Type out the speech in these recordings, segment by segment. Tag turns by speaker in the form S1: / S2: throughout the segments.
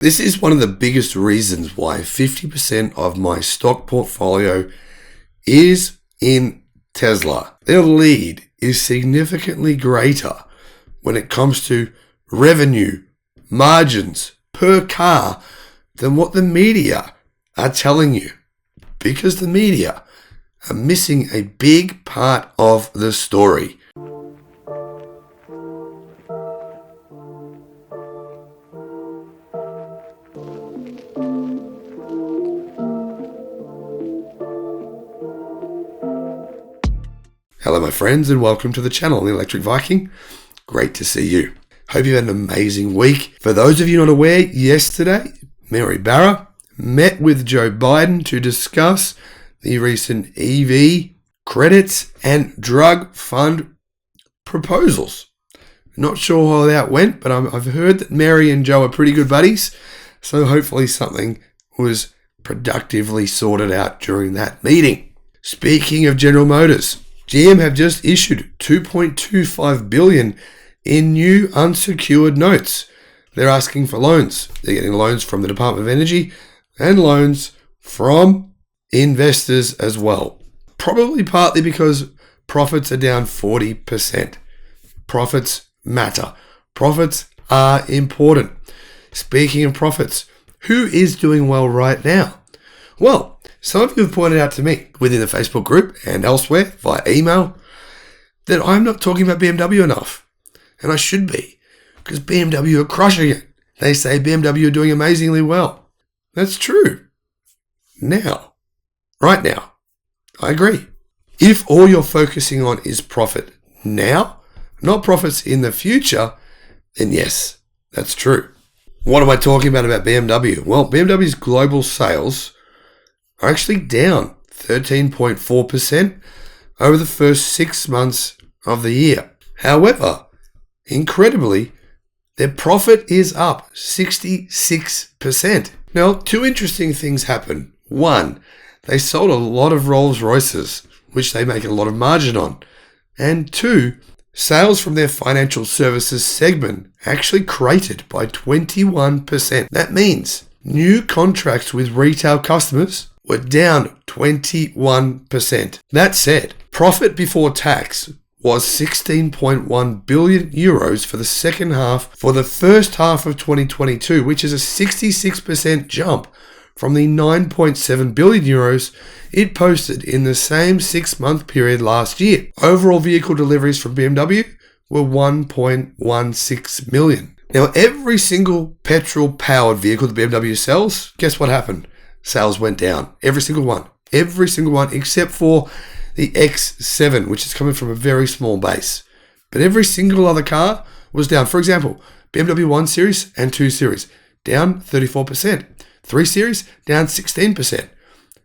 S1: This is one of the biggest reasons why 50% of my stock portfolio is in Tesla. Their lead is significantly greater when it comes to revenue, margins per car than what the media are telling you, because the media are missing a big part of the story. Hello my friends and welcome to the channel, The Electric Viking. Great to see you. Hope you had an amazing week. For those of you not aware, yesterday, Mary Barra met with Joe Biden to discuss the recent EV credits and drug fund proposals. Not sure how that went, but I've heard that Mary and Joe are pretty good buddies, so hopefully something was productively sorted out during that meeting. Speaking of General Motors, GM have just issued $2.25 billion in new unsecured notes. They're asking for loans. They're getting loans from the Department of Energy and loans from investors as well. Probably partly because profits are down 40%. Profits matter. Profits are important. Speaking of profits, who is doing well right now? Well, some of you have pointed out to me within the Facebook group and elsewhere via email that I'm not talking about BMW enough. And I should be, because BMW are crushing it. They say BMW are doing amazingly well. That's true. Now, right now, I agree. If all you're focusing on is profit now, not profits in the future, then yes, that's true. What am I talking about BMW? Well, BMW's global sales are actually down 13.4% over the first 6 months of the year. However, incredibly, their profit is up 66%. Now, two interesting things happened. One, they sold a lot of Rolls Royces, which they make a lot of margin on. And two, sales from their financial services segment actually cratered by 21%. That means new contracts with retail customers were down 21%. That said, profit before tax was 16.1 billion euros for the second half for the first half of 2022, which is a 66% jump from the 9.7 billion euros it posted in the same 6-month period last year. Overall vehicle deliveries from BMW were 1.16 million. Now, every single petrol-powered vehicle that BMW sells, guess what happened? Sales went down. Every single one, except for the X7, which is coming from a very small base. But every single other car was down. For example, BMW 1 Series and 2 Series, down 34%. 3 Series, down 16%.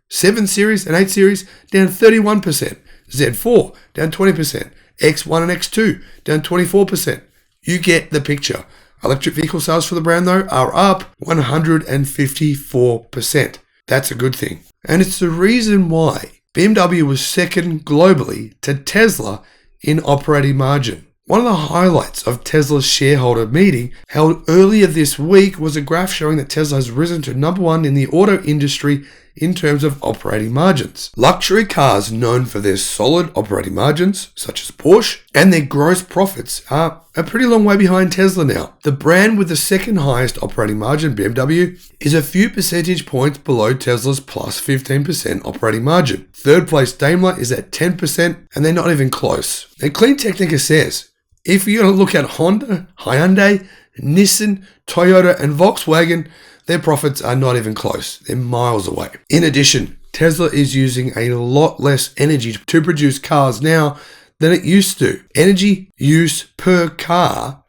S1: 7 Series and 8 Series, down 31%. Z4, down 20%. X1 and X2, down 24%. You get the picture. Electric vehicle sales for the brand, though, are up 154%. That's a good thing. And it's the reason why BMW was second globally to Tesla in operating margin. One of the highlights of Tesla's shareholder meeting held earlier this week was a graph showing that Tesla has risen to number one in the auto industry in terms of operating margins. Luxury cars known for their solid operating margins, such as Porsche, and their gross profits are a pretty long way behind Tesla now. The brand with the second highest operating margin, BMW, is a few percentage points below Tesla's plus 15% operating margin. Third place Daimler is at 10%, and they're not even close. And Clean Technica says, if you're going to look at Honda, Hyundai, Nissan, Toyota, and Volkswagen, their profits are not even close. They're miles away. In addition, Tesla is using a lot less energy to produce cars now than it used to. Energy use per car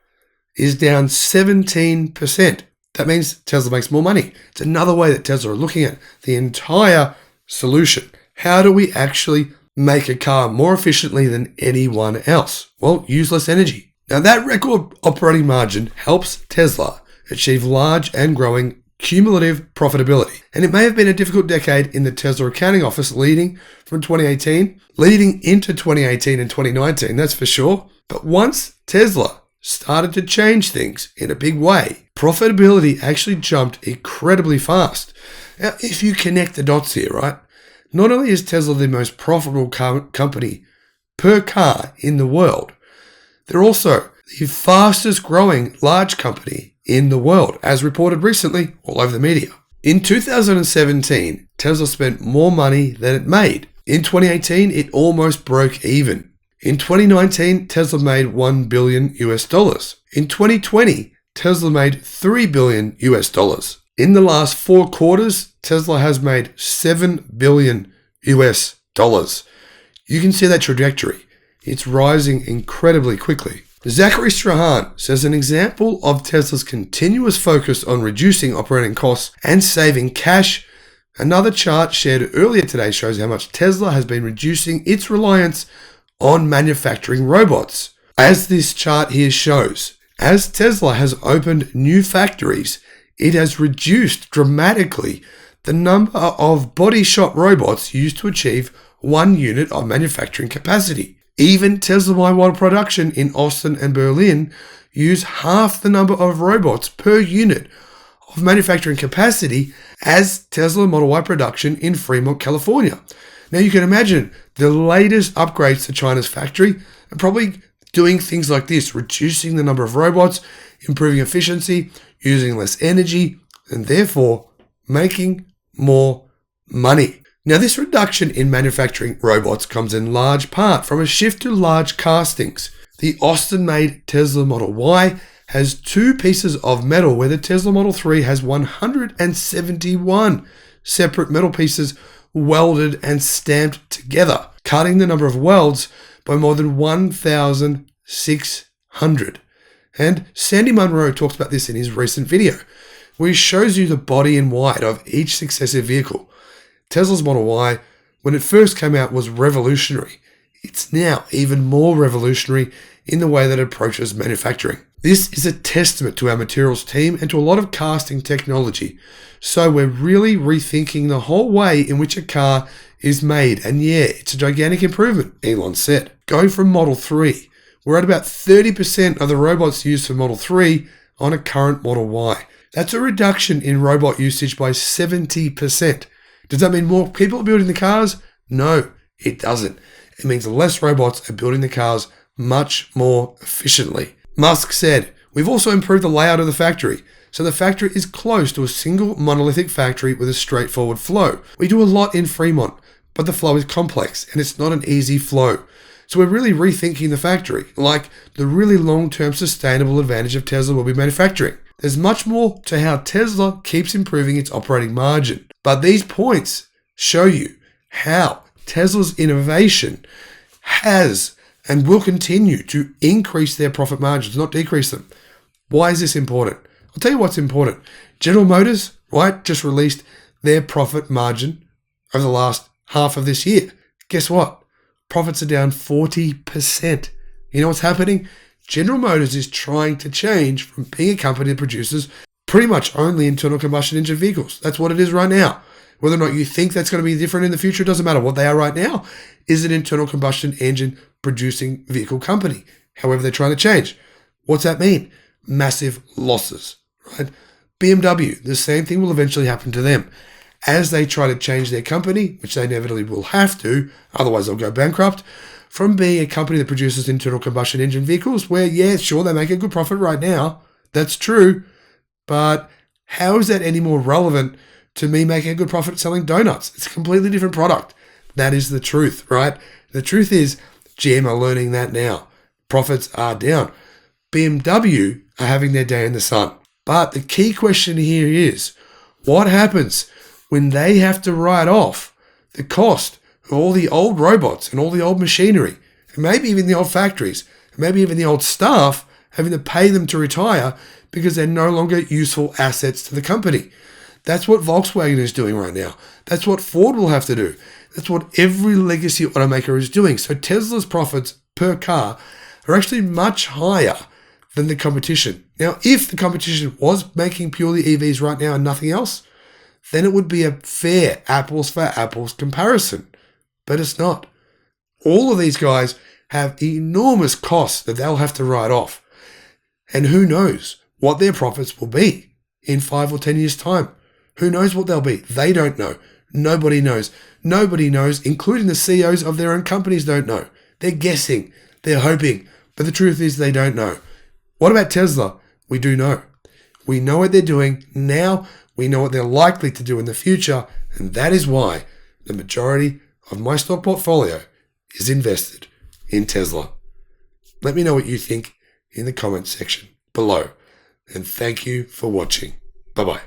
S1: is down 17%. That means Tesla makes more money. It's another way that Tesla are looking at the entire solution. How do we actually make a car more efficiently than anyone else? Well, use less energy. Now, that record operating margin helps Tesla achieve large and growing cumulative profitability. And it may have been a difficult decade in the Tesla accounting office leading into 2018 and 2019, that's for sure. But once Tesla started to change things in a big way. Profitability actually jumped incredibly fast. Now, if you connect the dots here, right? Not only is Tesla the most profitable company per car in the world, they're also the fastest growing large company in the world, as reported recently all over the media. In 2017, Tesla spent more money than it made. In 2018, it almost broke even. In 2019, Tesla made $1 billion US. In 2020, Tesla made $3 billion US. In the last 4 quarters, Tesla has made $7 billion US. You can see that trajectory. It's rising incredibly quickly. Zachary Strahan says an example of Tesla's continuous focus on reducing operating costs and saving cash. Another chart shared earlier today shows how much Tesla has been reducing its reliance on manufacturing robots. As this chart here shows, as Tesla has opened new factories, it has reduced dramatically the number of body shop robots used to achieve 1 unit of manufacturing capacity. Even Tesla Model production in Austin and Berlin use half the number of robots per unit of manufacturing capacity as Tesla Model Y production in Fremont, California. Now you can imagine the latest upgrades to China's factory are probably doing things like this, reducing the number of robots, improving efficiency, using less energy, and therefore making more money. Now, this reduction in manufacturing robots comes in large part from a shift to large castings. The Austin-made Tesla Model Y has 2 pieces of metal, where the Tesla Model 3 has 171 separate metal pieces welded and stamped together, cutting the number of welds by more than 1,600. And Sandy Munro talks about this in his recent video, where he shows you the body in white of each successive vehicle. Tesla's Model Y, when it first came out, was revolutionary. It's now even more revolutionary in the way that it approaches manufacturing. This is a testament to our materials team and to a lot of casting technology. So we're really rethinking the whole way in which a car is made. And yeah, it's a gigantic improvement, Elon said. Going from Model 3, we're at about 30% of the robots used for Model 3 on a current Model Y. That's a reduction in robot usage by 70%. Does that mean more people are building the cars? No, it doesn't. It means less robots are building the cars much more efficiently. Musk said, "We've also improved the layout of the factory, so the factory is close to a single monolithic factory with a straightforward flow. We do a lot in Fremont, but the flow is complex and it's not an easy flow. So we're really rethinking the factory, like the really long-term sustainable advantage of Tesla will be manufacturing. There's much more to how Tesla keeps improving its operating margin. But these points show you how Tesla's innovation has and will continue to increase their profit margins, not decrease them. Why is this important? I'll tell you what's important. General Motors, right, just released their profit margin over the last half of this year. Guess what? Profits are down 40%. You know what's happening? General Motors is trying to change from being a company that produces pretty much only internal combustion engine vehicles. That's what it is right now. Whether or not you think that's going to be different in the future, doesn't matter. What they are right now is an internal combustion engine producing vehicle company. However, they're trying to change. What's that mean? Massive losses, right? BMW, the same thing will eventually happen to them. As they try to change their company, which they inevitably will have to, otherwise they'll go bankrupt, from being a company that produces internal combustion engine vehicles, where, yeah, sure, they make a good profit right now. That's true. But how is that any more relevant to me making a good profit selling donuts? It's a completely different product. That is the truth, right? The truth is GM are learning that now. Profits are down. BMW are having their day in the sun. But the key question here is, what happens when they have to write off the cost of all the old robots and all the old machinery, and maybe even the old factories, and maybe even the old staff, having to pay them to retire because they're no longer useful assets to the company? That's what Volkswagen is doing right now. That's what Ford will have to do. That's what every legacy automaker is doing. So Tesla's profits per car are actually much higher than the competition. Now, if the competition was making purely EVs right now and nothing else, then it would be a fair apples for apples comparison. But it's not. All of these guys have enormous costs that they'll have to write off. And who knows what their profits will be in 5 or 10 years' time? Who knows what they'll be? They don't know. Nobody knows. Nobody knows, including the CEOs of their own companies don't know. They're guessing. They're hoping. But the truth is they don't know. What about Tesla? We do know. We know what they're doing now. We know what they're likely to do in the future. And that is why the majority of my stock portfolio is invested in Tesla. Let me know what you think in the comments section below. And thank you for watching. Bye-bye.